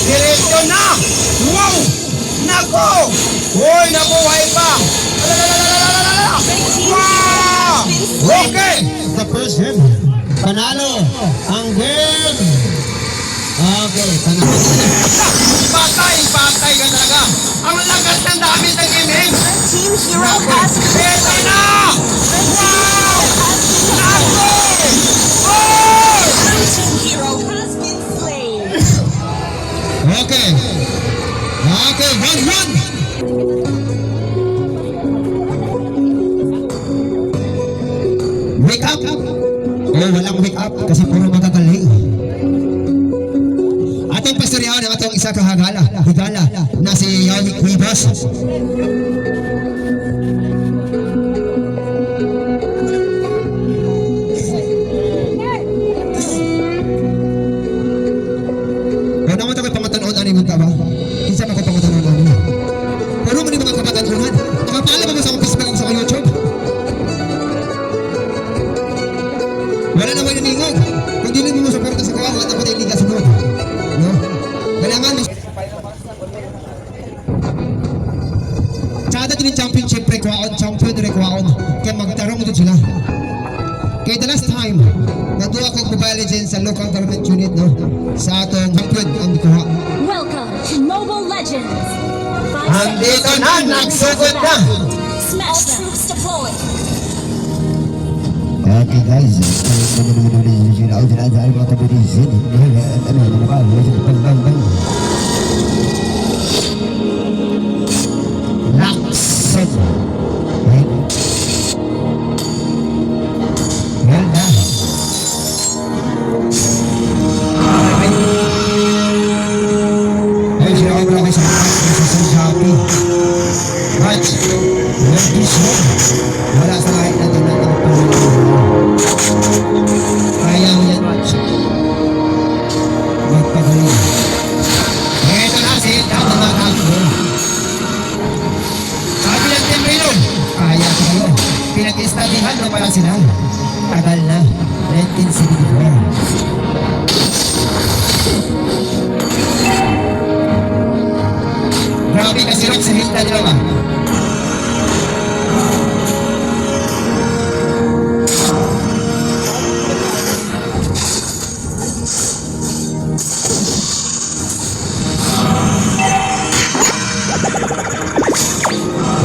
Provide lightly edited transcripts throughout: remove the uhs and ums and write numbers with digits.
Diretso na! Wow! Nako! Hoy, nabuhay pa! Wow! Okay! The first game. Panalo ang game. Okay, panalo. Patay ka talaga! Ang lakas ng damit ng imig! Team Hero has Ito na! Wow! Nako! Oh! Team Hero has been slain. Okay. Okay, 1-1. Wake up. Oh, walang wake up kasi puro magagaling. Atong pastoryahan ang atong isa kahagala, higala na si Yannick Rivas. Kaya naman ito may pangatanon ani mo ka ba? Kinsa man ko pangatanon ani? Pero man yung mga kapatanunan, nakapaalam mo sa akong Facebook o sa akong YouTube. Wala naman naningog. Kung di mo suporta sa kawan, wala na liga sunod. No? Kailangan mo. Kada din championship rekwaon, champion rekwaon. Kaya magtarong ito sila. Kaya the last time, natuwa kong Mobile Legends sa local government unit, no? Sa atong champion ang kuha. Welcome to Mobile Legends. Andito na! Nagsugod na! Smash troops deployed. Okay guys, Laksan. Ganda. Ay, siya ako lang sa Shopee. But, this one, wala sa kahit na ito na ang kaya mo yan, Watch. Magpagaling. Ito na si Tama Makakbo. Sabi ng Timbrino, kaya ko kayo. Pinag-istadihan na pala sila. Tagal na. 1974. Grabe kasi rock sa hita nila ba?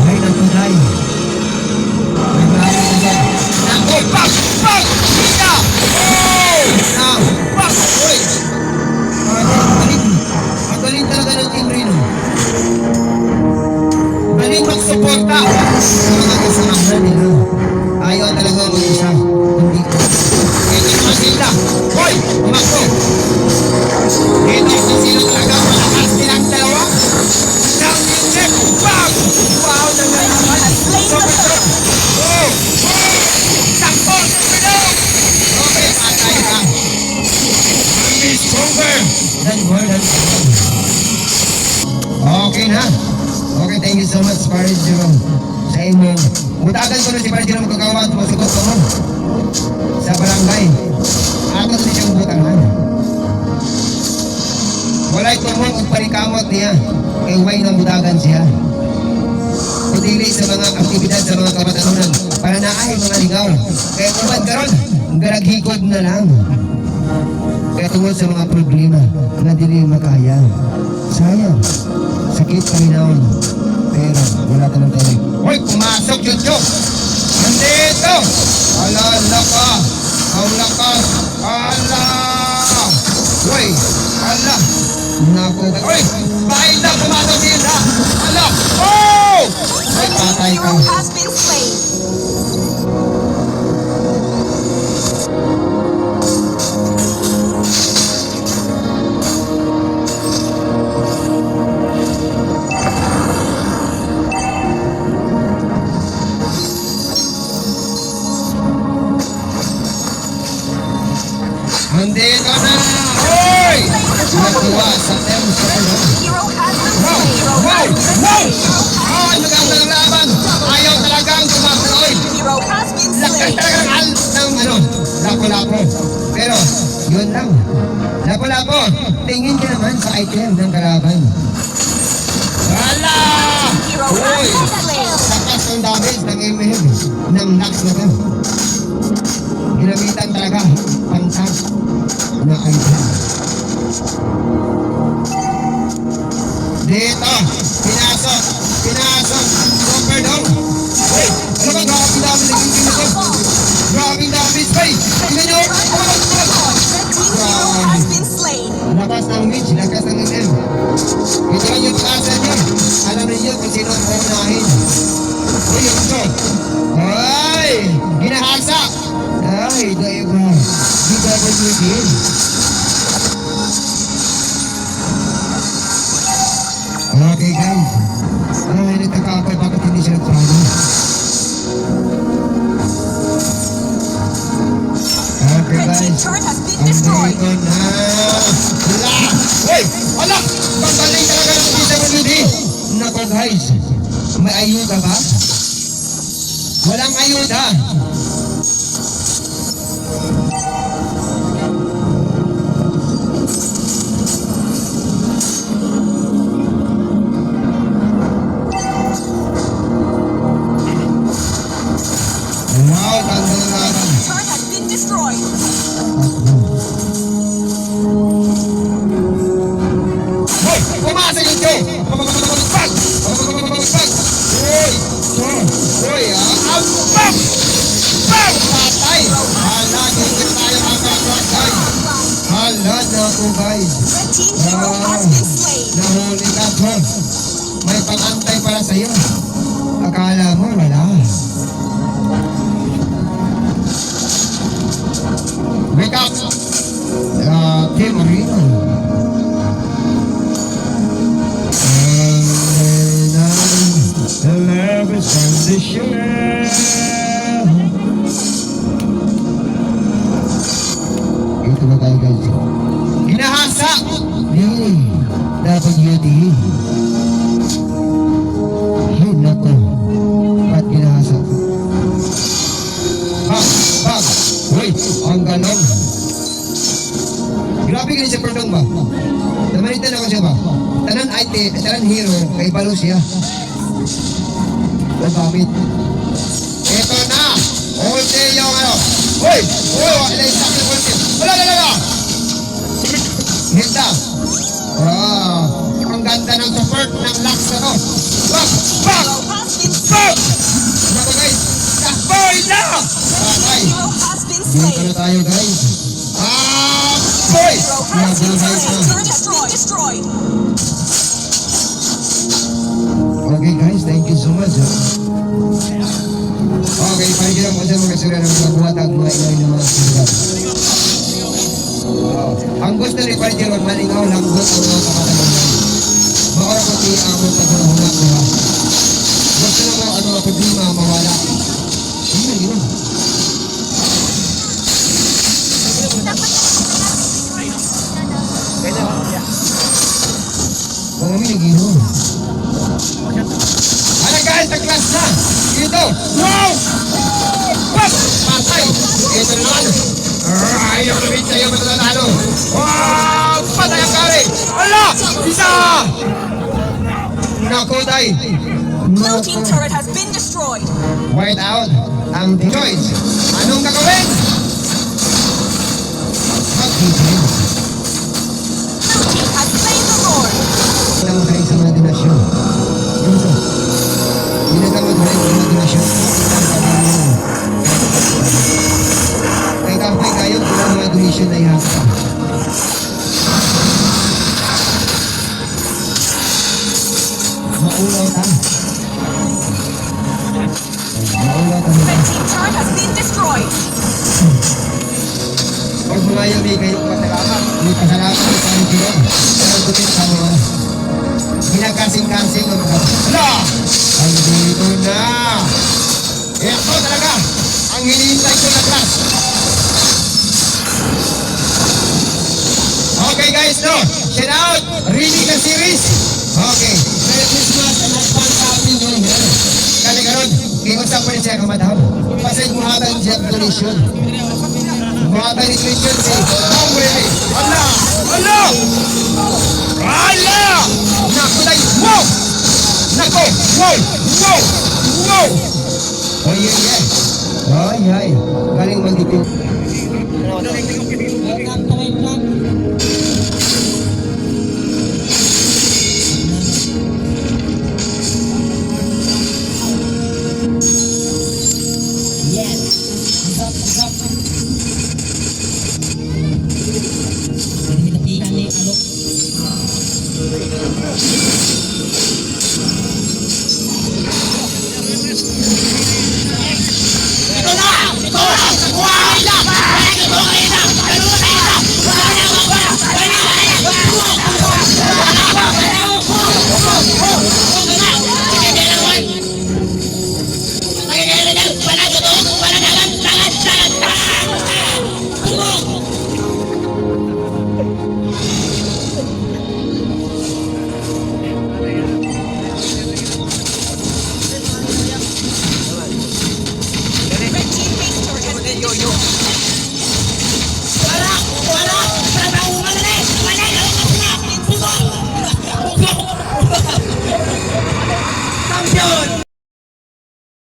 Ay, natunay. May marami na dyan. Nako! Pak! Pak! Hita! Oh! Now, Pak! Uy! ang galing talaga ng Team Reno. Galing magsuporta! Sa mga kasamahan nila. Ayaw talaga mag-isa. Hindi ko. Ito na sila! Hoy! Umakbo! Ito kung sino talaga malakas nilang dalawa! Down yung check! Bang! Wow! Naman naman! Super strong! Oh! Oh! Takbo! Pinog! Okay, patay ka! Miss Cover! Okay na. Okay, thank you so much, Paris Jerome. Sa imong butagan ko na si Paris Jerome kagawa at masugot ko mo. Sa barangay. Ato din siyang butangan. Walay tumong at parikamot niya. Kay way ng butagan siya. Kudili sa mga aktibidad sa mga kabatanunan para naay mga ligaw. Kaya kumad karon, garaghigod na lang. Kaya tungkol sa mga problema na dili makaya. Sayang, sakit paminaon. Pero wala ka ng tayo. Hoy! Pumasok yun yun! Nandito! Ala! Laka! Ang lakas! Ala! Hoy! Ala! Nako, Hoy! Bahil na! Pumasok din na! Ala! Oh! ay patay ka. Hero has been slain. Nandito na! Hoy! Nakuha sa terms sa ano. Hero has been Wow! slain. Wow! Wow! Ay, magandang laban! Ayaw talagang tumakuloy! Hero has been Lakas slain. talagang ng ano, lako-lako. Pero, Yun lang. Lapo-lapo, tingin ka naman sa item ng kalaban. Wala! Hero Uy! has been slain. Sakas ang damage ng MH ng Nax na to. Ginamitan talaga pang-tank na item. Dito, pinasok, super dome. Hey, ano ba grabe damage naging pinasok? Grabe damage, bay! Tingnan nyo! Red team hero has been slain. Lakas ng Mitch, lakas ng MM. Ito lang yung pag-asa niya. Alam niyo kung sino ang unahin. Uy, ito. Ay! Ginahasa! Ay, daiba. DWD. Okay, guys. Ay, nagtaka ako bakit hindi siya nagpano. Okay, Red team guys. turret has been destroyed. Andito na. Wala! Hey! Wala! Pagbaling talaga ng DWD. Nako, guys. May ayuda ba? Walang ayuda. Wow, tanda na natin. Turret has been destroyed. Hoy! Pumasa yung Joe! Pag! Hoy! Hoy! Pag! Pag! Patay! Hala, hindi tayo makakross, guys. Hala na ako, guys. Red team hero has been slain. Nahuli ka, John. May pang-antay para sa'yo. Akala mo, wala. Wake up! Team Marino. The love is conditional. Ito na tayo, guys. Ginahasa! WD. Ay, nako. Ba't ginahasa? Bag! Uy, ang ganon. Grabe ganun siya perdong ba? Namanitan ako siya ba? Tanan hero, kay balo siya. O gamit. Ito na! Ulti yung ano. Uy! Wala yung sakit ng ulti. Wala! Hinda. Ang ganda ng support ng Lux na to. Bag! Hero has been Bag! slain. Nako guys! Boy na! Patay! Hero has been Dito na slain. tayo guys. Boy! Hero has been Nabuhay slain. na. Turret has been destroyed. Okay guys, thank you so much. Okay, paligiran ko sa mga sila ng mga buhatag, mga ilaw ng mga sila. Ang gusto ni Paligiran, malingaw lang gut ang mga kapatalunan. Maura ko ti ang mga pagkakahunga ko ha. Gusto na mo ano problema mawala. Yun. Kami nagino. Ano guys, sa class na! Ito! Wow! Pap! Patay! Ito naman! Ayaw na rin sa'yo matatalo! Wow! Patay ang kari! Ala! Isa! Naku, day! Blue team turret has been destroyed. White out ang choice. Anong gagawin? Mag-defense. Blue team has slain the Lord. Ilang kayo sa mga donasyon. Yun sa. Ginagamit mo rin sa mga donasyon. Kaya kapay kayo kung ang mga donasyon na ihasa. Maulaw ta. Maulaw ta. Red team turret has been destroyed. Huwag mo nga yung may kayo pasalamat. May pasalamat sa panig yun. Pero butin sa mga ginagkasing-kasing ng mga hala! Ang dito na! Ito talaga! Ang hinihintay ko na class! Okay guys, no? Shout out! Ready ka series? Okay. Merry Christmas and advance Happy New Year. Kani karon, kaya usap pa rin siya kamadam. Pasay mo hatang siya donation. buhatan ni Christian si Already. Ala! Ala! Ala! Naku na yun. Wow! Nako! Wow! Wow! Wow! Oy, ay, ay. Galing magdipin. Red team victor has been destroyed.